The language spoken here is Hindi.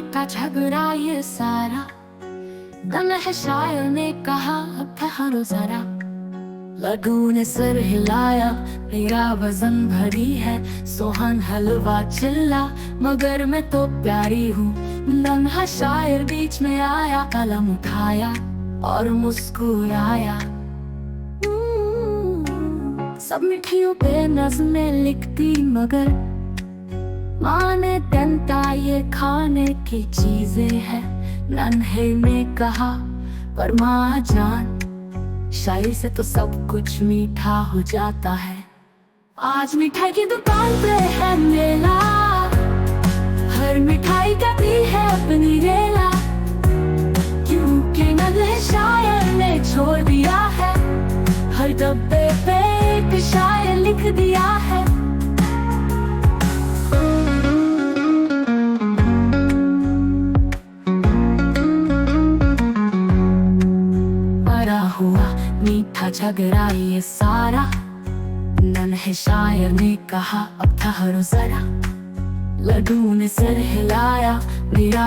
का झगड़ा ये सारा, दम है शायर ने कहा अब ठहरो जरा। लड्डू ने सिर हिलाया, मेरा वजन भरी है। सोहन हलवा चिल्ला, मगर मैं तो प्यारी हूँ। नन्हा शायर बीच में आया, कलम उठाया और मुस्कुराया। सब मिठियों पे नज़्में लिखती, मगर माँ ने डंटा ये खाने की चीजें हैं। नन्हे ने कहा पर माँ जान, शायरी से तो सब कुछ मीठा हो जाता है। आज मिठाई की दुकान पे है मेला, हर मिठाई कहती है अपनी रेला। क्योंकि नन्हे शायर ने छोड़ दिया है, हर डब्बे पे एक शायर लिख दिया है। हुआ मीठा झगड़ा ये सारा, नन्हे शायर ने कहा अब ठहरो जरा। लड्डू ने सिर हिलाया, मेरा